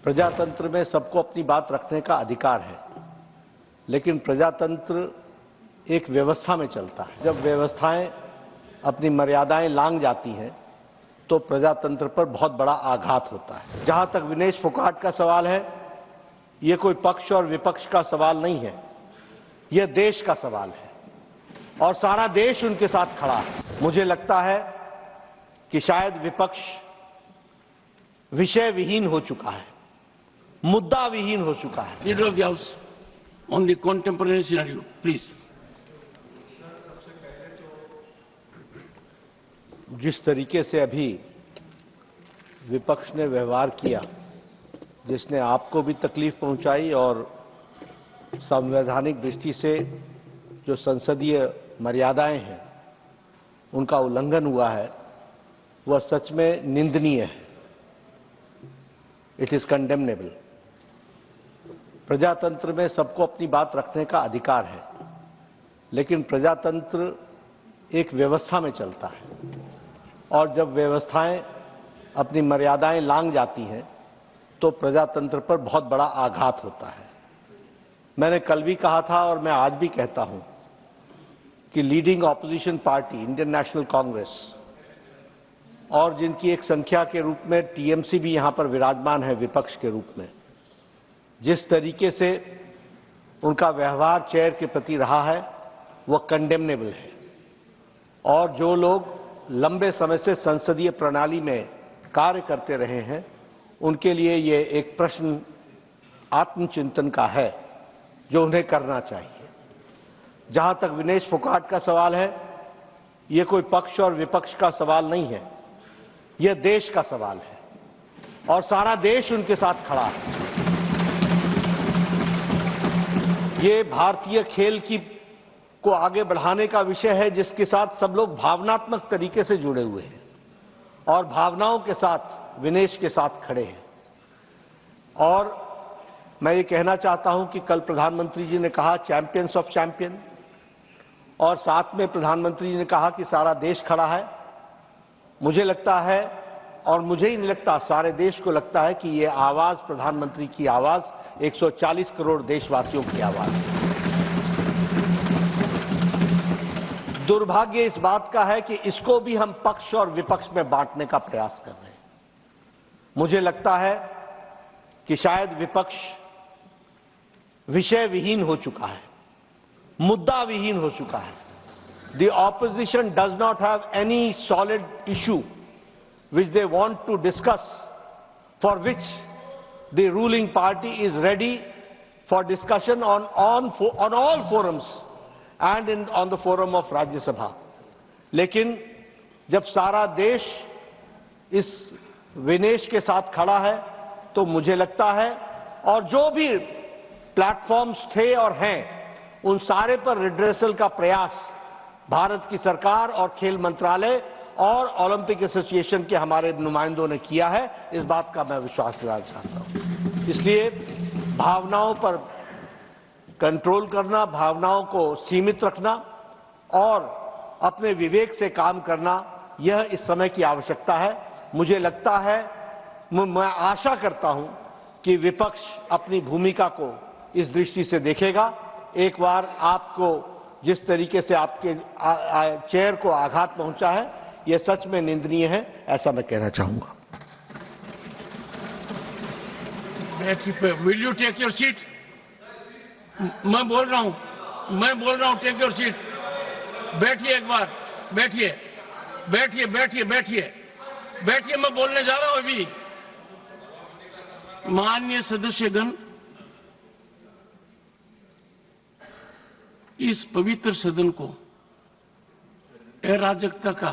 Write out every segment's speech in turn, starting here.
प्रजातंत्र में सबको अपनी बात रखने का अधिकार है, लेकिन प्रजातंत्र एक व्यवस्था में चलता है। जब व्यवस्थाएं अपनी मर्यादाएं लांघ जाती हैं तो प्रजातंत्र पर बहुत बड़ा आघात होता है। जहां तक विनेश फोगाट का सवाल है, ये कोई पक्ष और विपक्ष का सवाल नहीं है, यह देश का सवाल है और सारा देश उनके साथ खड़ा है। मुझे लगता है कि शायद विपक्ष विषय विहीन हो चुका है, मुद्दा विहीन हो चुका है। Leader of the house on the contemporary scenario, please. जिस तरीके से अभी विपक्ष ने व्यवहार किया, जिसने आपको भी तकलीफ पहुंचाई और संवैधानिक दृष्टि से जो संसदीय मर्यादाएं हैं उनका उल्लंघन हुआ है, वह सच में निंदनीय है। It is condemnable. प्रजातंत्र में सबको अपनी बात रखने का अधिकार है, लेकिन प्रजातंत्र एक व्यवस्था में चलता है और जब व्यवस्थाएं अपनी मर्यादाएं लांघ जाती हैं तो प्रजातंत्र पर बहुत बड़ा आघात होता है। मैंने कल भी कहा था और मैं आज भी कहता हूं कि leading opposition party Indian national Congress और जिनकी एक संख्या के रूप में टीएमसी भी यहां पर विराजमान है विपक्ष के रूप में, जिस तरीके से उनका व्यवहार चेयर के प्रति रहा है वह कंडेमनेबल है। और जो लोग लंबे समय से संसदीय प्रणाली में कार्य करते रहे हैं उनके लिए ये एक प्रश्न आत्मचिंतन का है जो उन्हें करना चाहिए। जहां तक विनेश फोगाट का सवाल है, ये कोई पक्ष और विपक्ष का सवाल नहीं है, यह देश का सवाल है और सारा देश उनके साथ खड़ा है। ये भारतीय खेल को आगे बढ़ाने का विषय है जिसके साथ सब लोग भावनात्मक तरीके से जुड़े हुए हैं और भावनाओं के साथ विनेश के साथ खड़े हैं। और मैं ये कहना चाहता हूं कि कल प्रधानमंत्री जी ने कहा चैंपियंस ऑफ चैंपियन, और साथ में प्रधानमंत्री जी ने कहा कि सारा देश खड़ा है। मुझे लगता है, और मुझे ही नहीं लगता, सारे देश को लगता है कि ये आवाज प्रधानमंत्री की आवाज 140 करोड़ देशवासियों की आवाज है। दुर्भाग्य इस बात का है कि इसको भी हम पक्ष और विपक्ष में बांटने का प्रयास कर रहे हैं। मुझे लगता है कि शायद विपक्ष विषय विहीन हो चुका है, मुद्दा विहीन हो चुका है। The opposition does not have any solid issue which they want to discuss, for which the ruling party is ready for discussion on all forums and on the forum of Rajya Sabha. लेकिन जब सारा देश इस विनेश के साथ खड़ा है तो मुझे लगता है, और जो भी प्लेटफॉर्म्स थे और हैं उन सारे पर रिड्रेसल का प्रयास भारत की सरकार और खेल मंत्रालय और ओलंपिक एसोसिएशन के हमारे नुमाइंदों ने किया है। इस बात का मैं विश्वास दिलाना चाहता हूं। इसलिए भावनाओं पर कंट्रोल करना, भावनाओं को सीमित रखना और अपने विवेक से काम करना, यह इस समय की आवश्यकता है। मुझे लगता है, मैं आशा करता हूं कि विपक्ष अपनी भूमिका को इस दृष्टि से देखेगा। एक बार आपको जिस तरीके से आपके चेयर को आघात पहुंचा है, यह सच में निंदनीय है, ऐसा मैं कहना चाहूंगा। Will you take your seat? मैं बोल रहा हूं, टेक योर सीट। बैठिए, एक बार बैठिए, मैं बोलने जा रहा हूं अभी। माननीय सदस्यगण, इस पवित्र सदन को अराजकता का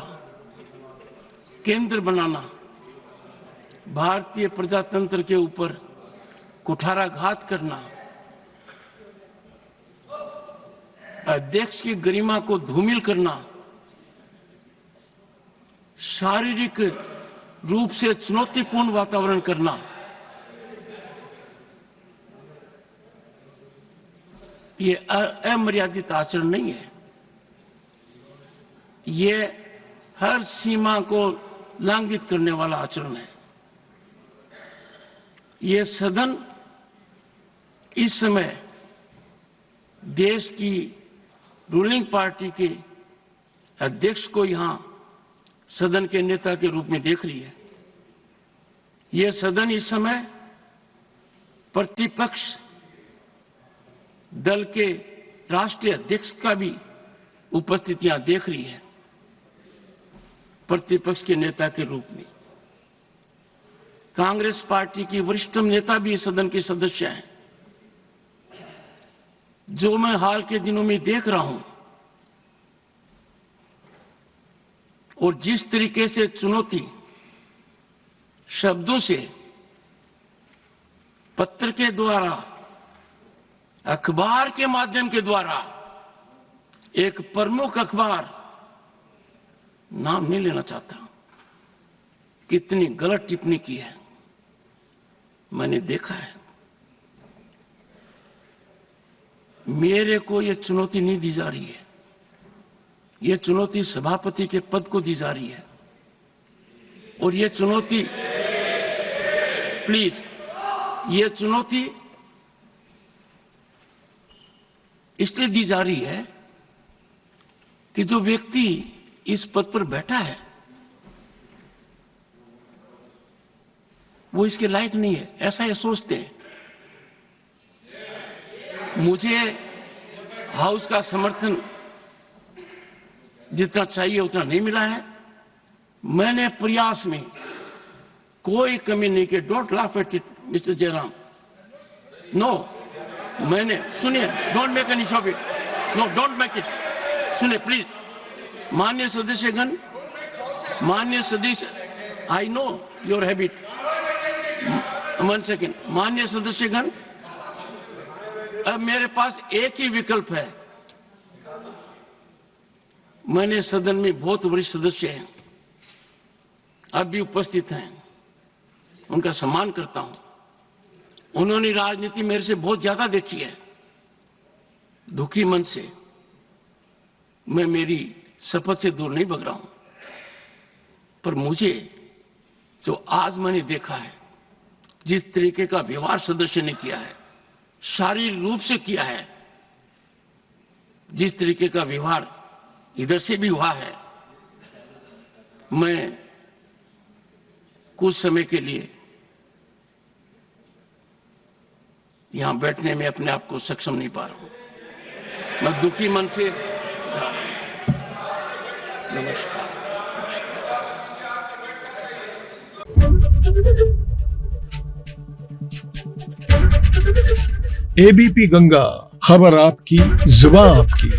केंद्र बनाना, भारतीय प्रजातंत्र के ऊपर कुठाराघात करना, अध्यक्ष की गरिमा को धूमिल करना, शारीरिक रूप से चुनौतीपूर्ण वातावरण करना, ये अमर्यादित आचरण नहीं है। ये हर सीमा को लांघित करने वाला आचरण है। ये सदन इस समय देश की रूलिंग पार्टी के अध्यक्ष को यहां सदन के नेता के रूप में देख रही है। यह सदन इस समय प्रतिपक्ष दल के राष्ट्रीय अध्यक्ष का भी उपस्थितियां देख रही है, प्रतिपक्ष के नेता के रूप में। कांग्रेस पार्टी की वरिष्ठतम नेता भी इस सदन के सदस्य हैं। जो मैं हाल के दिनों में देख रहा हूं और जिस तरीके से चुनौती शब्दों से, पत्र के द्वारा, अखबार के माध्यम के द्वारा, एक प्रमुख अखबार, नाम नहीं लेना चाहता, कितनी गलत टिप्पणी की है मैंने देखा है। मेरे को यह चुनौती नहीं दी जा रही है, यह चुनौती सभापति के पद को दी जा रही है। और यह चुनौती, प्लीज, यह चुनौती इसलिए दी जा रही है कि जो व्यक्ति इस पद पर बैठा है वो इसके लायक नहीं है, ऐसा ये सोचते हैं। मुझे हाउस का समर्थन जितना चाहिए उतना नहीं मिला है। मैंने प्रयास में कोई कमी नहीं की। Don't laugh at it mister Jayaram. No, मैंने, सुनिए, don't make any shop it, no don't make it. सुनिए प्लीज, माननीय सदस्यगण, माननीय सदस्य, I know your habit, 1 second. माननीय सदस्यगण, अब मेरे पास एक ही विकल्प है। मैंने सदन में बहुत वरिष्ठ सदस्य हैं, अब भी उपस्थित हैं, उनका सम्मान करता हूं। उन्होंने राजनीति मेरे से बहुत ज्यादा देखी है। दुखी मन से मैं मेरी शपथ से दूर नहीं भग रहा हूं, पर मुझे जो आज मैंने देखा है, जिस तरीके का व्यवहार सदस्य ने किया है, शारीरिक रूप से किया है, जिस तरीके का व्यवहार इधर से भी हुआ है, मैं कुछ समय के लिए यहां बैठने में अपने आप को सक्षम नहीं पा रहा हूं। मैं दुखी मन से नमस्कार। एबीपी गंगा, खबर आपकी, जुबान आपकी।